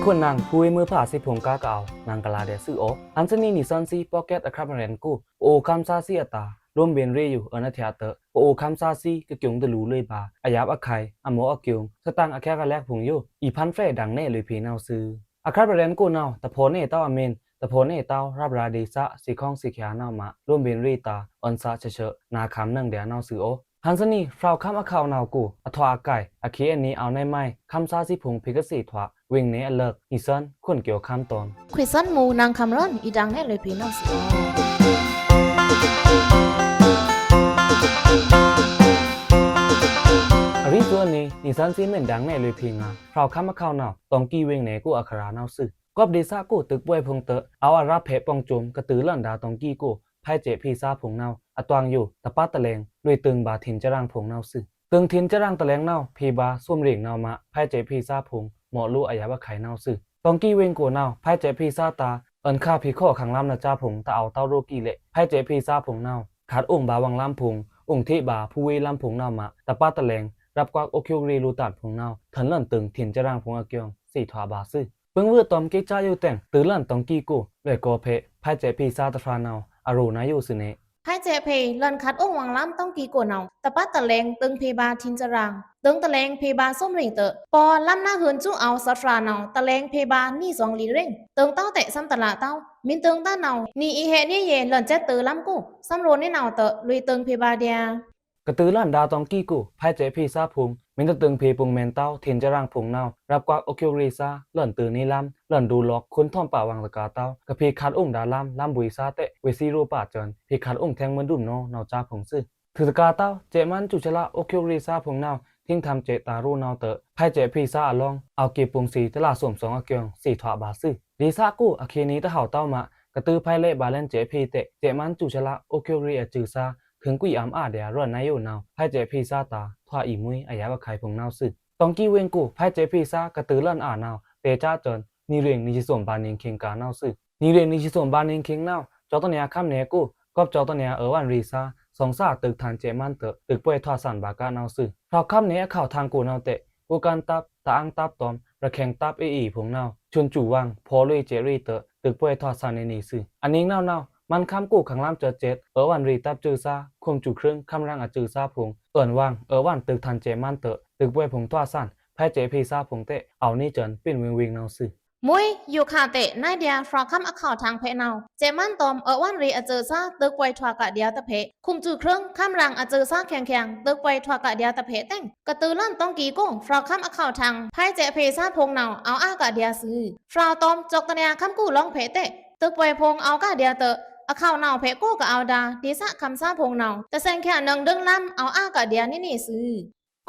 คนนางผู้มือผ่าสิผงกาเก่านางกลาเดซื้อโออันซนี่นิสันซีพ็อกเก็ตอะครับเรนกูโอคัมซาซีอัตาร่วมเบนเรอยู่เอเนเทียเตอร์โอคัมซาซีก็เกี่ยงตะลูเลยบาอายับอะไข่อะโมอะเกี่ยงสตังอะแค่กะแลกผงอยู่อีพันเฟดังแน่เลยพีนาวซื้ออะครับเรนกูนาวตะโพเน่เต้าอเมนตะโพเน่เต้ารับราดีซะสีข้องสีเขียวนาวมาร่วมเบนเรตาอันซาเฉๆนาคำนั่งเดียนาวซื้อโอฮันซนี่ฟราวคัมอะข่าวนาวกูอะทวาไก่อะเคอันนี้เอาในไม้คัมซาซีผงพิกสีทวาวิ่งเนอเลิกอีซันคนเกี่ยวข้ามตอนควิซันมูนางคำร้อนอีดังแน่เลยพี่น้องสิอริตัวนี้อีซันซีเหมือนดังแน่เลยพีงาพราวข้ามมาเข้าหนาวตองกี้วิ่งเนกูอัคราเนาซึกอบดีซากูตึกป่วยพงเตอเอาอาราเพปองจุมกระตือหลันดาตองกี้กูไพ่เจพีซาผงเนาอตวางอยู่ตะป้าตะเลงลุยตึงบาถินจรังผงเนาซึตึงถินจรังตะเลงเนาพีบาส้มเหลียงเนามาไพ่เจพีซาผงหมอลู่อายาวะไข่เนาซึตองกี้เวงกูเนาไพ่เจพีซาตาเอินข้าพีข้อขังลำนะจ้าผงตาเอาเต้าโรกีเละไพ่เจพีซาผงเนาขาดองค์บาวังลำผงองค์ที่บาผู้เวลำผงเนามาตะป้าตะเลงรับกวักโอคิวรีรูตัดผงเนาถันหล่นตึงถินจรังผงอาเกียงสี่ถวาบาซึเพิ่งเวอตอมกิจ้าอยู่แต่งตื้อหล่นตองกี้กูเลยโกเพไพ่เจพีซาตะฟราเนาอารูนาอยู่สิเนไพ่เจเพลันคัดองวังล้ำต้องกีโกเนาตะปัดตะเลงตึงเพบาทินจรังตึงตะเลงเพบาส้มริงเตอปอล้ำหน้าเหินจู้เอาสัตราเนาตะเลงเพบานี่สองลีเร่งตึงเต้าเตะซ้ำตะละเต้ามินตึงต้าเนานี่อีเฮนี่เยหล่นเจ็ดตื้อล้ำกูซ้ำโรนี่เนาเตอลุยตึงเพบาเดียกระตือหล่นดาตองกี้กูไพ่เจพีซาพุงมินตะตึงเพปุงเมนเต้าถินจรังผงเนารับกวักโอคิวรีซาหล่นตือนี่ลำหล่นดูล็อกคุ้นท่อมป่าวังตะกาเต้ากระพีคัดองดาลำบุยซาเตะเวซีรูป่าจนพีคัดองแทงมันดุมโนเนาจ้าผงซื่อถือตะกาเต้าเจมันจุชละโอคิวรีซาผงเนาทิ้งทำเจตารูเนาเตอไพ่เจพีซาอลองเอาเก็บปุงสีตลาสวมสองอาเกียงสี่ถวาบาซื่อดีซากูอาเคนี้ตะเห่าเต้ามากระตือไพ่เละบาเลนเจพีเตะเจมันจุชละโอคิวรีอจือซาถึงกุยอำอาเดียร่อนนายอยู่นาวไพ่เจพีซาตาทว่าอีมุยอายาวะไข่ผงนาวซึตองกี้เวงกูไพ่เจพีซากระตือลั่นนาวเตจ้าจนนี่เรียงนิชิสมบานิงเคิงกานาวซึนี่เรียงนิชิสมบานิงเคิงนาวจอตเนียค่ำเนกูก็จอตเนียวันรีซาสองซาตึกทานเจมันเตตึกป่วยทอสันบากานาวซึเพราะค่ำเนข่าวทางกูนาวเตกูการตับตาอังตับตอมระแข่งตับอีผงนาวชวนจู่วังพอลุยเจรีเตตึกป่วยทอสันในนี่ซึอันนี้นาวมันคำกูขังล่ำเจอเจ็ดวันรีตับจือซาคมจู่ครึ่งคำรังจือซาผงว่างวันตึกทันเจมันเตตึกป่วยผงทอสันไพ่เจพีซาผงเตเอานี่จนปิ้นวิงนาวซึมุยอยู่คาเตะนายเดียฟรอคัมอข่าวทางเพเนาเจมันตอมวันรีอเจอซาตึกไวทวากะเดียตะเพคุมจู่เครื่องข้ามรังอเจอซาแข็งตึกไวทวากะเดียตะเพแต่งกระตือลั่นต้องกีก้งฟรอคัมอข่าวทางไพ่เจเพซาพงเนาเอาอากะเดียซื้อฟราวตอมจกตะเนียคำกู้ลองเพเตะตึกไวพงเอากะเดียเตอข่าวเนาเพโก้ก็เอาดาดีซะคำซาพงเนาแต่เซงแค่นึงดึงล้ำเอาอากะเดียนี่ซื้อ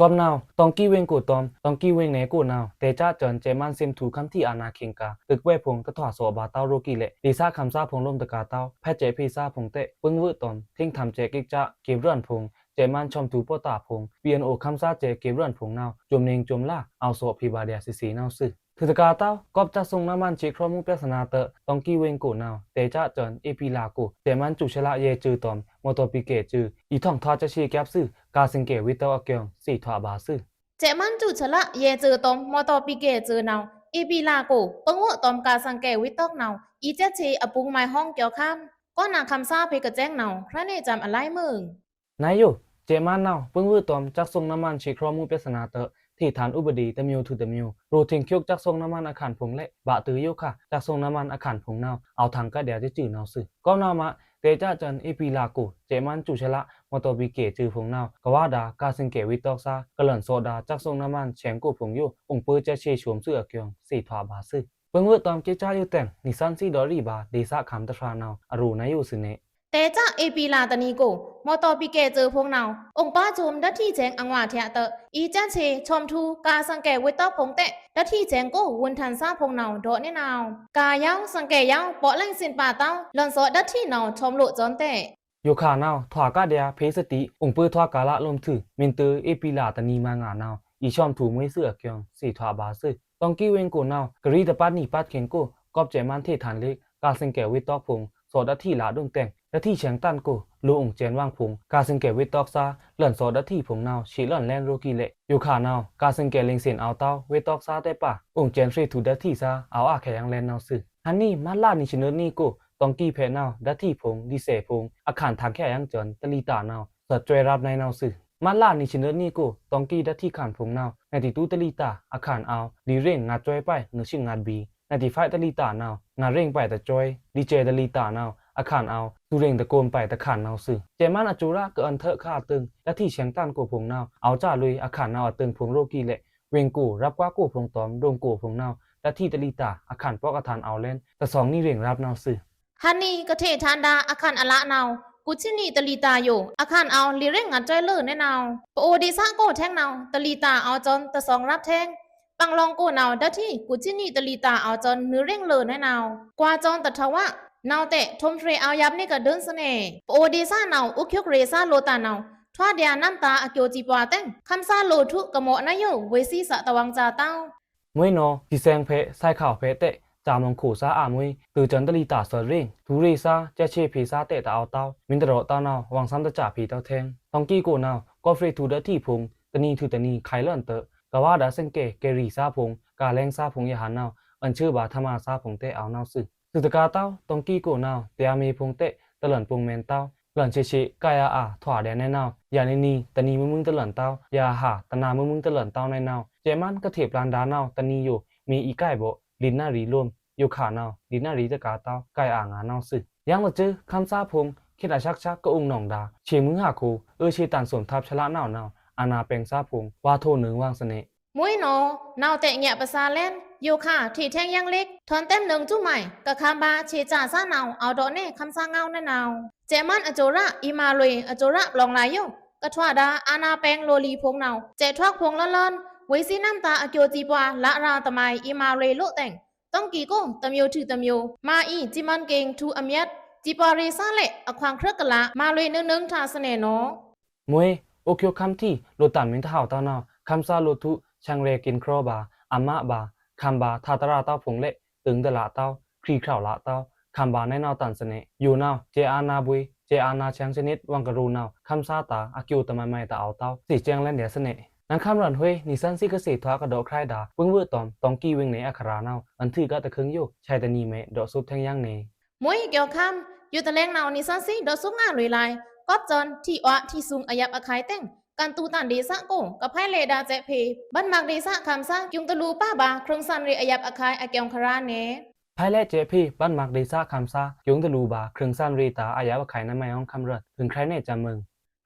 กอมนาวตองกี้เวงกูตอมตองกี้เวงเนกูนาวเตจ้าจนเจมันซิมถูคำที่อานาคิงกาตึกเวพงตะถวาโซบาเต้าโรกิเลดีซาคำซาพงลมตะกาเต้าแพเจพีซาพงเตปึ้งวืตอมทิ้งทำเจกิกจ้าเก็บเรื่อนพงเจมันชมถูปตาพงเปียนโอคำซาเจเก็บเรื่อนพงนาวจมเนงจมล่าเอาโซพีบาเดียซีนาวซึถือตะกาเต้ากอบจะส่งน้ำมันชีครอมุเปสนาเตตองกี้เวงกูนาวเตจ้าจนเอพีลากูเจมันจุชละเยจือตอมโมโตปิเกจืออีท่องทอจะชีแกบซึกาซิงเกวิเตอร์อเกียงสี่ถวาบาซึเจมันจุชละเยเจอตอมมอตอปิเกเจอเนาอีปีลาโกปงวตอมกาสังเกวิตอกเนาอีเจชีอปุงไม้ห้องเกี่ยวข้ามก็นางคำซาเพกะแจ้งเนาพระเนจำอะไรมึงนายอยู่เจมันเนาปึ้งวืตอมจักส่งน้ำมันชีครอมุเปสนาเตที่ฐานอุบดีเตมิวทูเตมิวรูทิงคิกจักส่งน้ำมันอาคารผงเละบะตือโยค่ะจักส่งน้ำมันอาคารผงเนาเอาทางกะเดียจะจื่อเนาซึก็นามะเตจ้าจันอีปีลากูเจมันจุชละมอตอบิเกจือผงเนากว่าดากาซิงเกวิตอกซากะหล่นโซดาจักส่งน้ำมันแฉงกูผงอยู่องปื้อจะเชชวมเสื้อเกียงสี่ถวาบาซึเบิ่งเวตอมเจจ้าอยู่แต่งนิสันซีดอรีบาเดซะคำตะทราเนาอรูนายอยู่สิเนแต่จ้าเอปีลาตานีโกมอตอปิเกเจอพงเนาองป้าจุมดัที่แจงอังวาเทเตอีจ้าเชชมทูกาสังเกวิตอกพงเตดัที่แจงโกวุนทันซาพงเนาโดเนนาวกายาวสังเกยาวเปาะเล่งสินป่าเต้าหล่อนโซดัที่เนาชมโลจอนเตโยคานาวถวากะเดียเพสติองปื้อถวากาละลมถือมินตือเอปีลาตานีมางานาวอีชอมถูมวยเสื้อเกียงสี่ถวาบาซึตองกี้เวงกูนาวกรีตะปัดนี่ปัดเข็งกูกอบเจมันเทฐานเล็กกาซิงเกวิตอกพงโซดัที่ลาดงแต่งและที่เฉียงตันกู ลูองเจนว่างพุงกาซึงเกวิตอกซาเลื่อนโซดัที่ผงนาวชีเลื่อนแลนโรกีเละอยู่ขานาวกาซึงเกลิงเสียนเอาเต้าวิตอกซาได้ป่ะองเจนฟรีทูดัที่ซาเอาอาแขยังแลนนาวซึฮันนี่มาลานิชเนอร์นี่กูตองกี้เพนาวดัที่ผงดิเซผงอาคารทางแค่ยังจนตะลีตานาวสดจวยรับในนาวซึมาลานิชเนอร์นี่กูตองกี้ดัที่ขานผงนาวในที่ตู้ตะลีตาอาคารเอาดีเร่งงาจวยไปเนื้อชิงงาบีในที่ไฟตะลีตานาวงาเร่งไปแต่จอยดีเจตะลีตานาวอาคารเอาตูเร่งตะโกนไปตะขานนาวซึเจมันอจูระเกินเถอะค่าตึงและที่เชียงตันกูผงนาวเอาจ่าลุยอาคารนาวตึงผงโรกีเละเวงกูรับว่ากูผงตอมโดงกูผงนาวและที่ตะลีตาอาคารปอกอาคารเอาเล่นแต่สองนี่เร่งรับนาวซึ ฮันนี่ก็เททานดาอาคารอละนาวกูชินี่ตะลีตาอยู่อาคารเอาลีเร่งงัดจ้อยเลื่อนแน่นาวปโอดีซ่าโก้แท่งนาวตะลีตาเอาจนตะสองรับแท่งปังลองกูนาวดัที่กูชินี่ตะลีตาเอาจนนื้อเร่งเลื่อนแน่นาวกว่าจนตะทว่านาวเตะทมเทรเอายับนี่ก็เดินเสน่ห์ปโอดีซ่านาวอุกยกเรซ่าโลตานาวทว่าเดียน้ำตาอเกียวจีปวาเต้งคำซาโลทุกกะโมนายโยเวซีสะตะวังจาเต้ามวยนอที่แซงเพใส่ข่าวเพเตะจามลงขู่ซาอามวยตือจันตลีตาสริงทูรีซาเจเชพีซาเตะตาเอาเต้ามินตรอตานาววังซ้ำตะจ่าพีเต้าแทงตองกี้กูนาวก็ฟรีทูเดที่พุงตะนีทูตะนีไคเลินเตะกะว่าดาเซงเกเกรีซาพุงกาแรงซาพุงยาหานาวอันชื่อบาธมาซาพุงเตะเอานาวซึสุตกาเต้าตองกี้กูนาวเตียมีพุงเตะตะหลันพุงเมนเต้าหลันเชเชกายาถวาแดนแน่นาวยานีตะนีมึงตะหลันเต้ายาหาตะนามึงตะหลันเต้าในนาวเจมันก็เถียบลานดานาวตะนีอยู่มีอีไก่บ่ลินนารีรวมอยู่ขานาวลินนารีตะกาเต้าไก่งานาวซึยังละจื้อคำซาพงคิดอาชักก็องหนองดาเชมึงหาคูชีตันสวนทับชละนาวอาณาเปงซาพงว่าโทหนึ่งวางเสน่ห์มวยโนนาวเตะแงะภาษาเล่นโยค่ะที่แท่งยังเล็กทอนเต็มหนึ่งจุ้ใหม่กะคำบาเชจ่าซาเนาเอาดอกเน่คำซาเงาแน่นาวเจมันอโจระอีมาเลยอโจระปลองลายโยกะทวาดาอาณาแปงโลลีพงเนาเจทวักพงละลอนไว้ซีน้ำตาอเกียวจีปวาละราตะไมอีมาเลยโลแต่งต้องกี่ก้งตะเมียวถือตะเมียวมาอีจิมันเก่งทูอเมียดจีปวาเรซาเละอควางเครือกะละมาเลยนึ่งทาเสน่ห์เนาะมวยโอเคียวคำที่โลตันมินทาวตานาวคำซาโลทุช่างเรกินครอบาอามาบาคำบาทาตราเต้าผงเละตึงเดละเต้าครีข่าวละเต้าคำบาในนาวตันเสน่ห์อยู่นาวเจอานาบุยเจอานาแชงชนิดวังกรูนาวคำซาตาอากิวตะไมไมตาเอาเต้าสีแจงและเดียเสน่ห์นั้นคำรันห้วยนิสันซิกเกษตรทากระโดดคลายดาเพิ่งเวอร์ตอมตองกี้วิงในอัครานาวอันถือก็ตะคึงอยู่ชายตะนีเมดอกซุปแทงย่างเนมวยเกี่ยวคำอยู่ตะแลงนาวนิสันซิดอกซุกงานลุยลายก๊อบจนที่อ้อที่ซุงอายับอาคายแต่งการตูตันเดซ่าโกกับไพ่เลดาเจเพบันมักเดซ่าคำซ่ายุงตะลูป้าบาครึ่งซันเรอายับอาคายอาเกียงคราเนภายแลเจพี่บ้านมักเดซ่าคำซายุงตะลูบาครึ่งซันรีตาอายาวะไข่น้ำไม้ห้องคำเริดถึงใครเนจำมึง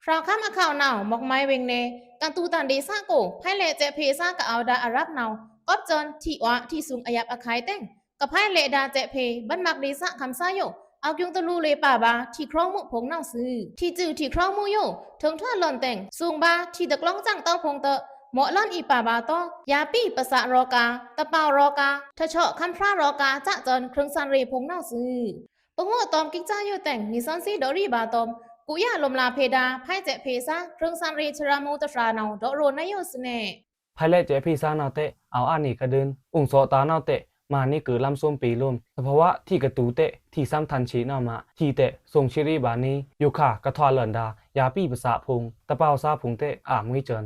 ฟราวข้ามอาข่าวหนาวมอกไม้เวงเนการตูตันเดซ่าโกไพ่เลเจเพซ่ากับเอาดาอารับหนาวก๊อบจนที่อ้อที่ซุงอายับอาคายแต่งกับไพ่เลดาเจเพบันมักเดซ่าคำซ่าโยเอายุงตะลูเลยป่าบาที่ครองมุผงเน่าซื้อที่จื้อที่ครองมุโยถึงท่าหล่อนแต่งสูงบาที่ตะกล้องจังเต้าพงเตะหมอล่อนอีป่าบาโตยาปี้ภาษารอกาตะเปารอกาทะเฉาะคำพระรอกาจะจนเครื่องซันเรพงเน่าซื้อปงโง่ตอมกิ๊กจ้าโยแต่งนิสันซีดอรี่บาตอมกุยาลมลาเพดาไพ่เจเพซาเครื่องซันเรชรามูตะฟราเนาดอโรนายโยสเนภายแลเจพี่ซานาวเตะเอาอันนี้กระเดินองโซตานาวเตะมานี่คือลำส้มปีลมสภาวะที่กระตูเตะที่ซ้ำทันชีนามาที่เตะทรงชิริบานีอยู่ค่ะกระทอเลินดายาปี้ภาษาพุงตะเปาซาพุงเตะมวยเจิน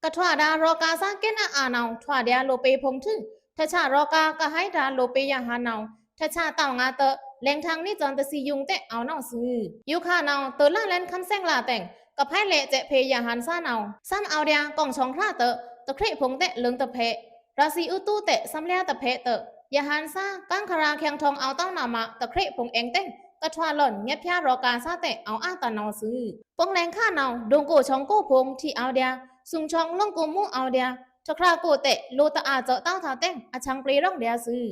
กะทวาดารอกาซาเกนอาเนาทวาเดียโลเปพงทึทะชารอกากะให้ดาโลเปยาหาเนาทะชาเต่างาเตะแรงทางนี่จอนตะซียุงเตะเอาเนาซื้ออยู่ค่ะเนาเตอล่าแลนคำแซงลาแต่งกับไพ่เละเจเพยาหันซาเนาซ้ำเอาเดียกล่องช่องคราเตะตะเครพงเตะเลิงตะเพราศีอุตูเตะซ้ำเลียตะเพเตะยาหันซากังคาราเคียงทองเอาเต้านามะตะเครพงเองเต้งกะทวาหล่อนเงียบพยารอกาซาเตะเอาอาตาเนาซื้อปงแรงข้าเนาดงโกช่องโกพงที่เอาเดียซุงช่องล่องกูมูเอาเดียทคราโกเตะโลตะอาเจาะเต้าทาเต้งอาชังปรีร่องเดียซื้อ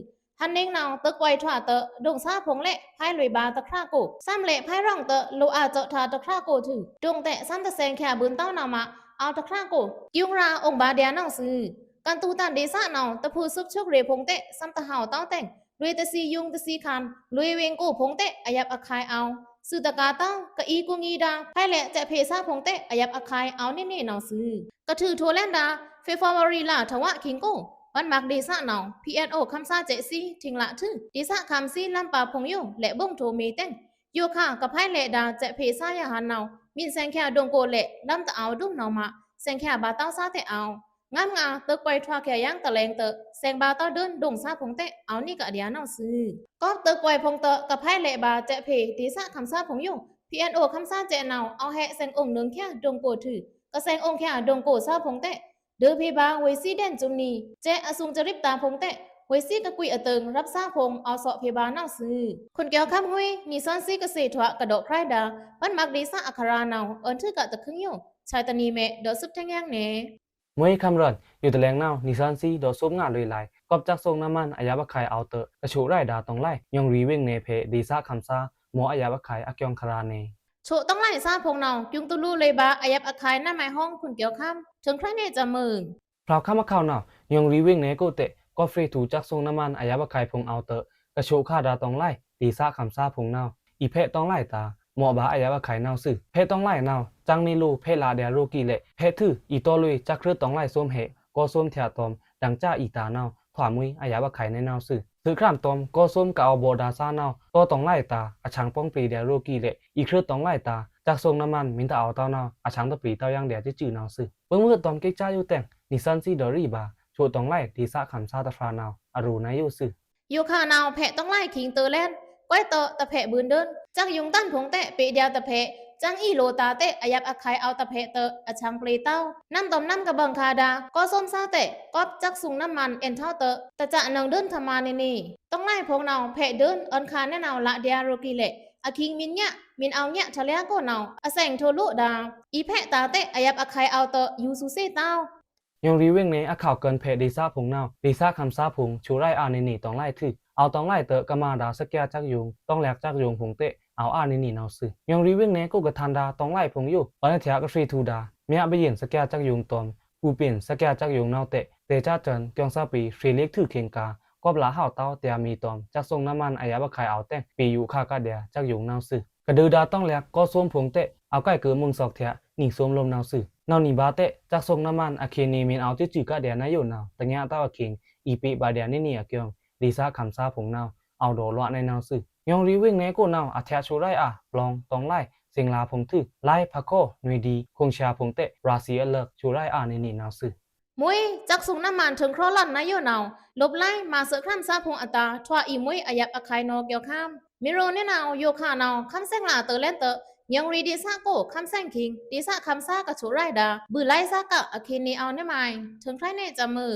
ฮันเน่งเนาตึกไวทวาเตะดงซาพงเละไพ่ลุยบาตะคราโกซ้ำเละไพ่ร่องเตะโลอาเจาะทาตะคราโกถือดงเตะซ้ำตะแซงแค่บืนเต้านามะเอาตะคราโกยุงราองบาเดียเนาซื้อการตูตันเดซ่าเนาตะพูซุบชุกเรพงเตะซ้ำตะเห่าเต้าแต่งลุยตะซียุงตะซีคันลุยเวงกูพงเตะอายับอาคายเอาสื่อตะกาเต้ากะอีกุงีดาไพ่เละจะเพซาพงเตะอายับอาคายเอาเน่ๆเนาซื้อกระถือทัวแลนดาเฟฟอร์วารีลาทวะคิงโกวันมักเดซ่าเนาพีเอโอคำซาเจซีทิงละทึ่งเดซ่าคำซีลำปาพงโยและบ้งโทเมเต้ง โยค่ะกับไพ่เลดาเจเพซ่ายาหันเนามินแซงแค่ดงโกเละลำตะเอาดุ้งเนามาแซงแค่บาเต้าซาเตเอางามงาตึกไปทว่าแค่ยังตะแลงเตะแซงบาเต้าเดินดงซาพงเตะเอานี่กะเดียเนาซื้อก็ตึกไปพงเตะกับไพ่เลบาเจเพตีซาคำซาพงอยู่พีเอ็นโอคำซาเจเนาเอาแหแซงองค์หนึ่งแค่ดงโกถือก็แซงองค์แค่ดงโกซาพงเตะเดือพีบาเวซีเดนจุมนีเจอสุงจะริบตาพงเตะเวซี่กะกุยอเติงรับซาพงเอาเสาะเพบาเนาซื้อคนเกี่ยวข้ามหุยมีซอนซี่กะเสถวะกระโดดไพรดาปันมักดีซาอัคราเนาเอินทือกะตะคึงอยู่ชายตานีเมเดอสุดแทงยังเนมวยคำรันอยู่ตะแลงเน่านิสันซีดอซุปงาเลยไหลกอบจักทรงน้ำมันอายาบะไข่เอาเตะกระชูไรดาตองไล่ยองรีเวงเนเพดีซาคำซาหมออายาบะไข่อักยองคาราเนโชต้องไล่ซาพงเนายุงตุลูเลยบาอายับอาคายหน้าไม้ห้องคุณเกี่ยวข้ามถึงใครเนจะมึงพราวข้ามะข่าวเน่ายองรีเวงเนโกเตะก็ฟรีถูจักทรงน้ำมันอายาบะไข่พงเอาเตะกระชูคาดาตองไล่ดีซาคำซาพงเน่าอีเพตองไล่ตาหมอบาอายาบะไข่เน่าซื่อเพตองไล่เน่าจังมีลูเพลาเดียโรกีเละเพทืออีโตลุยจักครืตองไล่ส้มเหก็ส้มเทียตอมดังจ้าอีตาเน่าขวามุยอายาบะไข่ในเน่าซื่อถือครามตอมก็ส้มกะเอาโบดาซาเน่าก็ตองไล่ตาอาชังป้องปรีเดียโรกีเละอีครืตองไล่ตาจากทรงน้ำมันมินตาเอาเต้าเน่าอาชังตะปรีเต้ายังเดียจะจื่อเน่าซื่อเบิ่งมือตอมเก๊กจ้าอยู่แต่งนิสันซีดอรี่บาโชตองไล่ดีซาคำซาตะฟราเน่าอารูนายอยู่ซื่ออยู่ข่าวนาวแพะต้องไล่คิงเตอร์แลนก้อยเตอตะแพะบืนเดินจักยุงตั้นผงเตะเปเดียวตะแพะจังอีโลตาเตะอายับอาคายเอาตะเพเตออาชังปลีเต้าน้ำต้มน้ำกระบังคาดาก็ส้มซาเตะก็จักสุงน้ำมันเอ็นเท่าเตอแต่จะนังเดินธรรมานี่ต้องไล่พงเนาแพะเดินอันคาแน่เนาละเดียโรกิเละอาคิงมินเนี่ยมินเอาเนี่ยทะเลก็เนาอาแสงโทลุดาอีแพะตาเตะอายับอาคายเอาเตอยูซูเซเต้ายองรีเวงเนอาข่าวเกินเพดีซาพงเน่าดีซาคำซาพงชูไรอานินีตองไล่ทื่อเอาตองไล่เตะกะมาดาสแกจักยุงต้องแหลกจักยุงผงเตะเอาอานินีเนาซื่อยองรีเวงเนก็กะทันดาตองไล่พงอยู่ตอนนี้เถียกะฟรีทูดาเมียไปเย็นสแกจักยุงตอมกูเปลี่ยนสแกจักยุงเนาเตะเตจ้าเจินกยองซาปีฟรีเล็กทื่อเคียงกากอบลาห่าวเต้าเตียมีตอมจักทรงน้ำมันอายาบะไข่เอาแต่งปีอยู่คากะเดียจักยุงเนาซื่อกระดือดาต้องแหลกก็ส้มผงเตะเอาใกล้เกือมึงศอกเถียหนีส้มลมเนาซื่อนาวนีบาเตะจักทรงน้ำมันอาเคนีมินเอาจื้อกะเดียนายอยู่นาวตะญะเต้าอาคิงอีปีบาเดียนี่อะเกียงดีซาคำซาผงนาวเอาโดลวะในนาวซื่อยองรีเวงเนโกนาวอาแทชูไรอะปลองตองไล่เสียงลาผงทื่อไล่พะโคหน่วยดีคงชาผงเตะราศีเลิกชูไรอะในนี่นาวซื่อมุยจักสุงน้ำมันถึงครอลันนายโยนาวลบไล่มาเสือคร่ำซาพงอัตาทว่าอีมุยอายับอาคายนอเกี่ยวข้ามมิโรเนนาวโยคานาวคำแซงลาเตอเล่นเตอยังรีดีซาโกคำแซงคิงดีซาคำซากะชูไรดาบือไล่ซากะอาคินีเอาเนไมถึงใครเนจะมือ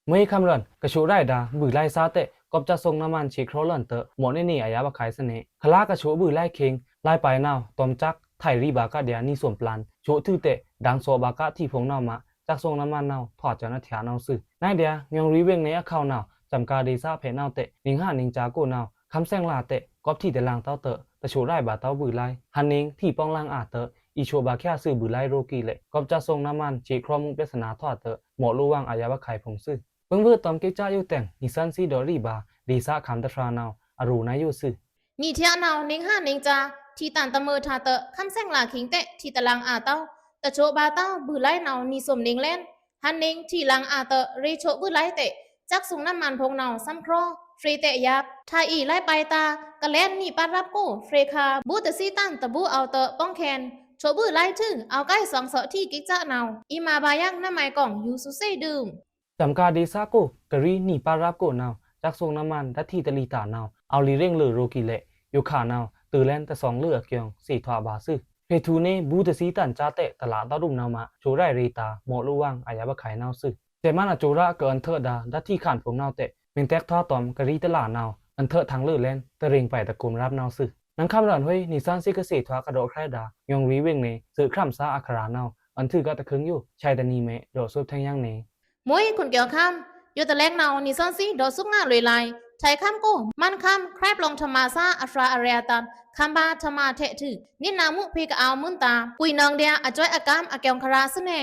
เมื่อคำรันกระชูไรดาบือไล่ซาเตะกอบจะทรงน้ำมันชีครอลันเตอหมดในนี่อายาบะไข่เสน่คลากระชูบือไล่คิงไล่ไปนาวตอมจักไทรีบากะเดียนี่ส่วนปลานโชทื่อเตะดังโซบากะที่พงนาวมาจากทรงน้ำมันนาวถอดจากนาเถียนาวซื่อนายเดียยองรีเวงในอาคาวนาวจำกาดีซาเพนาวเตะนิงห้านิงจากูนาวคำแซงลาเตะกอบที่เดลังเต้าเตะตะชูไรบาเต้าบือไล่ฮันนิงที่ป้องล่างอาเตะอีโชบาแค่ซื้อบือไล่โรกีเละกอบจะทรงน้ำมันชีครอมุงเปสนาทอดเตะหมอรู้ว่างอายาบะไข่พงซื่อเพิ่งเพื่อตอมเกจ้าอยู่แต่งนิสันซีดอรี่บาดีซาคำตะทรานาวอารูนายอยู่ซื่อนี่เทียนาวนิงห้านิงจาที่ตันตะเมอทาเตะคำแซงลาคิงเตะที่ตะลังอาเต้าตะโชบาเต้าบือไล่นาวนี่สมนิงเล่นฮันนิงที่ลังอาเตะรีโชบือไล่เตะจักสุงน้ำมันพงนาวซ้ำครอฟรีเตะยับทาอีไล่ไปตากะเล่นนี่ปารับกูเฟรคาบูตะซีตันตะบูเอาเตะป้องแคนโชบือไล่ถึงเอาใกล้สองเสาที่กิกจ้านาวอีมาบายักน้ำไม้กล่องยูซุเซดื่มจำกาดีซาโกกะรีนี่ปารับโกนาวจากทรงน้ำมันดัที่ตะลีตานาวเอาลีเร่งเลือโรกิเละอยู่ขานาวตื่นแลนแต่สองเลือเกียงสี่ทวาบาซื่อเพทูเน่บูตะซีตันจ้าเตะตลาดตาดุมนาวมาโจไรเรตาหมอรู้ว่างอายาบะไข่นาวซื่อแต่มันอะโจระเกินเถิดดาดัที่ขานผงนาวเตะเป็นแตกท่อตอมกะรีตลาดนาวอันเถิดทางเลือแลนตะเริงไปตะกุมรับนาวซื่อนังคำรันเฮ้ยนิสันซิกเกษทวากระโดดแครดายองรีเวงเนสื่อคร่ำซาอัครานาวอันถือกะตะคึงอยู่ชายตะนีเมโดดซุบแทงยังเนมุ้ยคุณเกี่ยวข้ามอยู่ตะแลงนาวนิสันซีโดซุกงาเลยลายใช้ข้ามกูมันข้ามแครบลงธรรมาซาอัฟราอาเรียตันคำบาธรรมาเทถือนินามุพีกะเอามุนตาปุยนองเดียอจอยอากามอเกียงคาราสเน่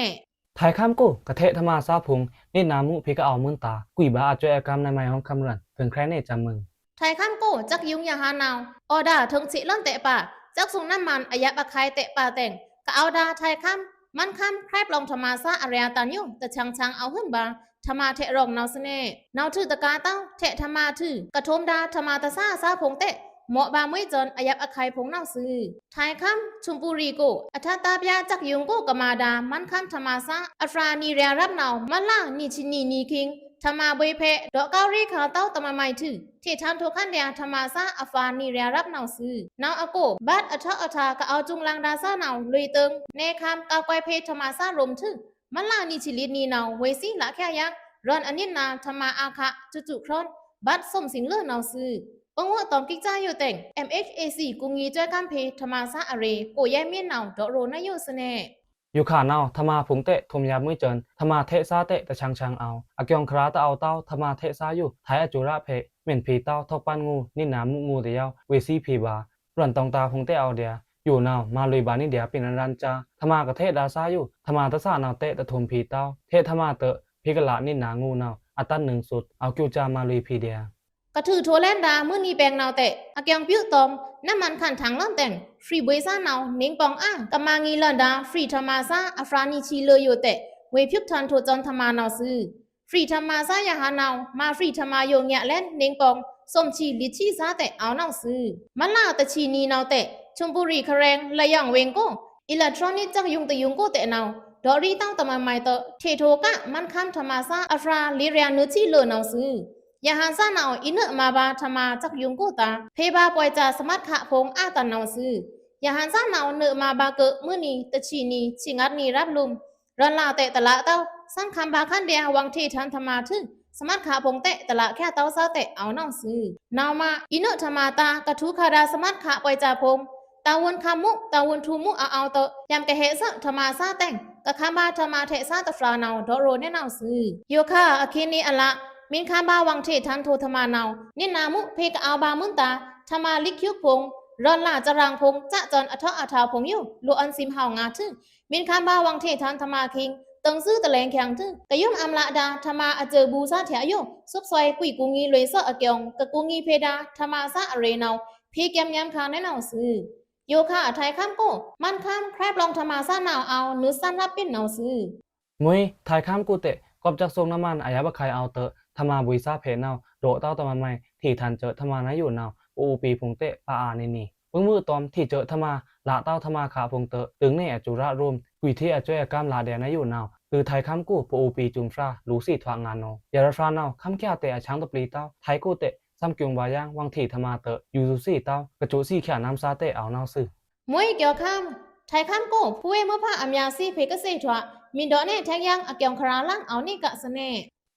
ไทยข้ามกูกะเทธรรมาซาพุงนี่นามุเพกะเอามืนตากุยบาอาจอยอากามในไม้ห้องคำรันถึงแครเนจำมึงไทยข้ามกูจักยุงยาฮานาวออดาถึงสิล่อนเตะป่าจักสุงน้ำมันอายับอคายเตะป่าแต่งกะเอาดาไทยข้ามมันข้ามแครบลงธรรมาซาอาเรียตันอยู่แต่ชังเอาหึ่นบาธรรมาเทรองนาวสเน่นาวถือตะกาเต้าเทธรรมาถือกระทมดาธรรมาตะซาซาพงเตะ เหมาะบาไม่จนอายับอภัยพงเน่าซื้อทายคำชุมปุรีโกอัฐตาพยาจักยุงโกกมาดามันคำธรรมาซาอัฟรานีเรียรับเนามันล่านิชินีนีคิงธรรมาบวยเพดอกเการีขาวเต้าตมาไม่ถือที่ทันทุขันเดียธรรมาซาอัฟรานีเรียรับเนาซื้อนาอโกบัดอัฐอัฐากะเอาจุงลังดาซาเนาลุยเติงเนคำกาวไกวเพธรรมาซารมถือมันล่านิชิลินีเนาเวซีละแค่ยักรอนอันนี้นาธรรมาอาคะจุครอนบัดสมสิงเลือเนาซื้อปังว่าตอมกิจาอยู่แต่ง MHAC กุงีจ้อยกัมเพธรรมาซาอาเรโกยายเมียนเนาดอโรนายโยสเนอยู่ขาเนาธรรมาผงเตะทมยามือเจินธรรมาเทซาเตะตะชังเอาอเกียงคราตะเอาเต้าธรรมาเทซาอยู่ไทยอจุระเพเหม็นผีเต้าทอกปันงูนี่น้ำงูเดียวเวซีผีบาร่อนตองตาผงเตะเอาเดียอยู่นาวมาลุยบานี่เดียเป็นรันจาธรรมากะเทดาซาอยู่ธรรมาตะซาเนาเตะตะทมผีเต้าเทธรรมาเตะพิกละนี่นางูเนาอัตันหนึ่งสุดเอากิวจามาลุยผีเดียกระถือโทแลนดาเมื่อนีแปงนาวเตะอเกียงปิ้วตอมน้ำมันขันถังล่อนแต่งฟรีเบยซ่านาวเนิงปองกำมางีลอนดาฟรีธรรมาซาอัฟรานีชีเลยอยู่เตะเวพิบทันโทจอนธรรมานาวซื้อฟรีธรรมาซายาฮานาวมาฟรีธรรมาโยงยะเล่นเนิงปองสมชีลิชีซาเตะเอานาวซื้อมันลาตะชีนีนาวเตะชมบุรีคแรงละย่างเวงโกอิเล็กทรอนิกจักยุงตะยุงโกเตะนาวดอรีตั้งตะมาไมเตะเทโทกะมันคำธรรมาซาอัฟราลิเรียนุชีเลนาวซื้อยาหันซาเนาอินเนมาบาธรรมาจักยุงกูตาเพบาปอยจาสมัดขะพงอาตันนาวซื้อยาหันซาเนาเนมาบาเกมื้อนี้ตะชีนีชิงัดนีรับลุมรันลาเตะตะละเต้าสังคำบาคันเดียวังที่ทันธรรมาถึงสมัดขะพงเตะตะละแค่เต้าซาเตะเอานาวซื้อนาวมาอินเนธรรมาตากะทุคาดาสมัดขะปอยจาพงตาวนคำมุตาวนทูมุเอาเตะยามกะเฮซะธรรมาซาแต่งกะคำบาธรรมาเทซาตะฟรานาวดอโรเนนาวซื้อโยคะอคินีอะละมินคาบาวังเททันโทธรรมานาวนินามุเพกอาบามุนตาธรรมาลิคิวพงรอนลาจรังพงจะจอนอัทอาทาพงอยู่ลูอันซิมเฮางาทึมินคาบาวังเททันธรรมาคิงตึงซื้อตะแลงแข็งทึกะยุมอัมละดาธรรมาอเจอบูซาเถยอยู่ซุบซอยกุยกุงีลวยซะอเกียงกะกุงีเพดาธรรมาซาอเรนาวพีแกมยามคางแน่นาวซื้อโยคะไทยข้ามโกมันข้ามแครบลองธรรมาซานาวเอานึสันรับปิ้นนาวซื้อมวยไทยข้ามกูเตะกอบจากทรงน้ำมันอายะบะไคเอาเตะธรรมาบุยซาเพเนาโดเต้าตะมันไม่ที่ทันเจอธรรมานะอยู่เนาอูปีพงเตะปาอานี่มือตอมที่เจอธรรมาละเต้าธรรมาขาพงเตะตึงในอจุระรวมกุยที่อจ้อยกามลาเดียนะอยู่เนาคือไทยข้ามกูปูปีจุมฟราลูซี่ทวางานโนยารฟราเนาข้ามแก่เตะช้างตะปลีเต้าไทยกูเตะซ้ำกิงวายังวังที่ธรรมาเตะยูซูซี่เต้ากระจุซี่แค่น้ำซาเตะเอาเนาซื่อมวยเกี่ยวข้ามไทยข้ามโกผู้เอเมื่อพระอัมยาซีเพกเสถวะมินดอเน่แทงยังอเกียงคราลังเอานี่กะสเน่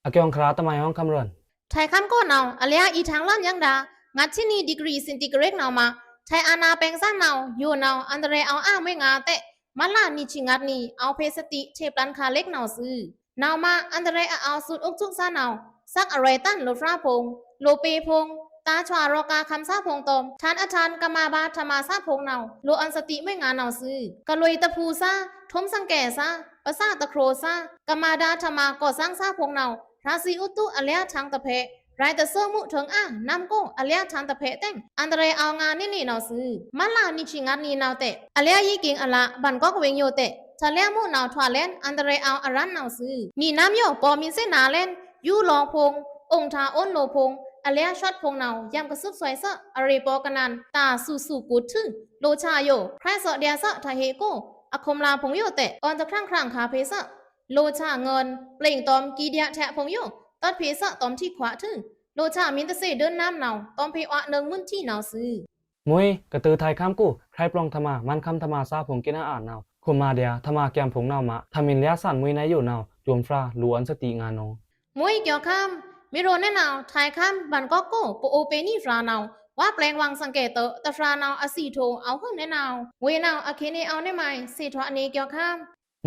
อเกียงคราตะไมห้องคำรอนไทยข้ามโกเนาอเลียอีทางลั่นยังดางัดที่นี่ดีกรีซินติเกรกเนามาไทยอานาแปงซ่านเนาอยู่เนาอันเดเรเอาไม่งาเตะมันล่านี่ชิงัดนี่เอาเพสติเทปลันคาเล็กเนาซื้อเนามาอันเดเรเอาสุดอุกจุกซ่าเนาซักอะไรตั้นโลฟราพงโลเปพงตาชวารอกาคำซาพงตอมทานอาจารย์กมาบาธรรมาซาพงเนาโลอันสติไม่งานเนาซื้อกะลุยตะพูซาทมสังแก่ซาปะซาตะโครซากมาดาธรรมาก่อสร้างซาพงเนาราศีอุตุอเลียทางตะเพรายตะเซอร์มุถึงนำโกอเลียทางตะเพแต่งอันเดเรเอางานนี่เนาซื้อมันลานิชิงัดนี่เนาเตะอเลียยี่กิงอละบันก็เวงโยเตะทะเลมุเนาทวาเลนอันเดเรเอาอารันเนาซื้อนี่น้ำโยปอมินเสนาเลนยูรอพงองทาอ้นโลพงอเลียช็อตพงเนายามกระซุบสวยซะอเรปอกันนันตาสู่กูทึ่งโลชาโยใครสอเดียซะทาเฮโกอคมลาพงโยเตะก่อนจะครั้งคาเพซะโลชาเงินเปล่งตอมกีเดียแทะพงโยตัดเพซะตอมที่ขวาทึ่งโลชามินตะเซเดินน้ำเนาตอมเพอเนึงมุ่นที่เนาซื้อมวยกระตือไทยข้ามกูใครปลองธรรมามันคำธรรมาซาผงกินอาเนาคุมาเดียธรรมาแกมผงเนามาทำมินเลียสันมวยนายอยู่เนาจวมฟราลูอันสติงานโนมวยเกี่ยวข้ามมิโรเนนาวไทยข้ามบันก็โกโปโอเปนี่ฟรานาวว่าแปลงวังสังเกตเตอตะฟรานาวอสีโทเอาขึ้นแน่นาวเวนาวอเคเนเอาได้ไหมสีทวะนี้เกี่ยวข้าม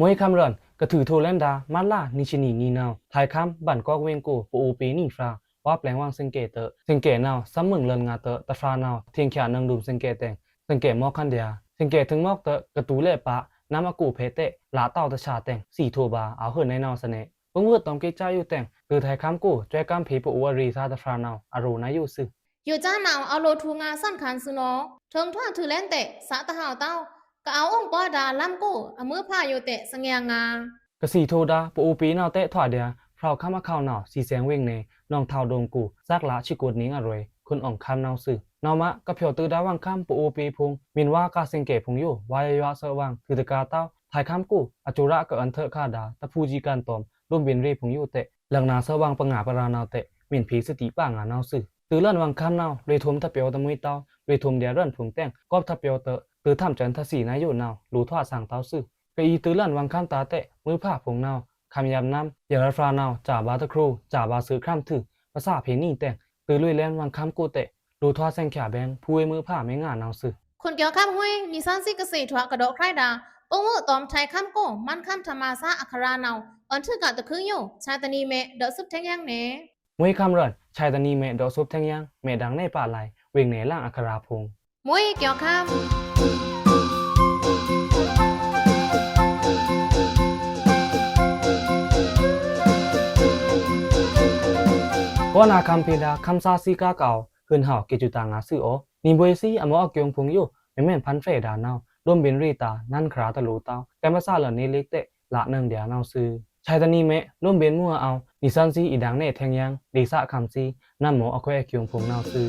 มวยคำรอนกระถือโทแลนดามาล่านิชินีนีนาวไทยข้ามบันก็เวงกูปูปีนี่ฟราว่าแปลงวังสังเกตเตอสังเกตนาวซ้ำมึงเลินงาเตอตะฟรานาวเทียงแขนังดุมสังเกตแต่งสังเกตมอกขันเดียสังเกตถึงมอกเตอกระตูเล่ปะน้ำอากูเพเตหลาเต่าตะชาแต่งสี่โทบาเอาขึ้นในนาวเสน่เพิ่งเวอตอมกิจาอยู่แต่งคือไทยข้ามกูแจกัมผีปูอรีซาตะฟรานาวอารูนายุซึอยู่จ้าหนาวเอาโลทูงาสั้นขันสุนอถึงทั่วถือเล่นเตะสะตะหาวเต้าก็เอาองค์ปอดาล่ำกูเอามือผ้าอยู่เตะสังยางากะสีโทดาปูปีนาวเตะถอดเดียพราวข้ามาเข้าหนาวสีแสงเวงเนน้องเท้าโดมกูซากละชิกดนิ้งอร่อยคนอ่องคำนาวซึ นอมะกะเพียวตือดาวังคัมปูปีพุงมินว่ากาสิงเกพุงอยู่วายยวะเสวังคือตะกาเต้าไทยคัมกูอจุระกะอันเถอะคาดาตะพูจีกันตอมร่วมบินรีพุงอยู่เตะหลังนาเสวังปะงาปรานาวเตะมินผีสติป้างานาวซึตือเลื่อนวังคัมนาวเรทุมตะเปียวตะมุยเต้าเรทุมเดียเลื่อนพุงแต่งกอบตะเปียวเตะตือทำจันทสีนายอยู่นาวรู้ทอดสั่งเต้าซึกะอีตือเลื่อนวังคัมตาเตะมือผ้าพุงนาวคำยำน้ำอย่างไรฟรานาวจ่าบาตะครูจ่าบาซื้อคร่ำถือภาษาเพนี่แต่งตือลุยแลนวังคัมกูเตะรู้ทอดแซงขาแบงผู้มือผ้าไม่งานเอาซึ คุณเกี่ยวข้ามห้วยมีซันซิกสีถวกระโดดใครดาองค์ตอมไทยข้ามโก้มันข้ามธรรมาซาอัคราเนาอันทึกกะตะคืออยู่ชาตนีเมเดอซุบแทงยังเน มวยคำเรินชายตานีเมดอซุบแทงยังเมดังในป่าไหลเวงเหนล่างอัคราพง มวยเกี่ยวข้าม ก็นาคำเพดาคำซาซีกาเก่าคืนห่อกิจุตางาซื้อโอนิบวยซีอมอเกียงพงอยู่ไม่แม่นพันเฟดานาวร่วมบินรีตานั่นคราตะลูเตาแกมาซาเหล่านี้เล็กเตะละหนึ่งเดียวนาวซื้อชายตานีเมร่วมบินมัวเอานิซันซีอีดังเนแทงยังดีซะคำซีนั่นหมอเอาแควเกียงพงนาวซื้อ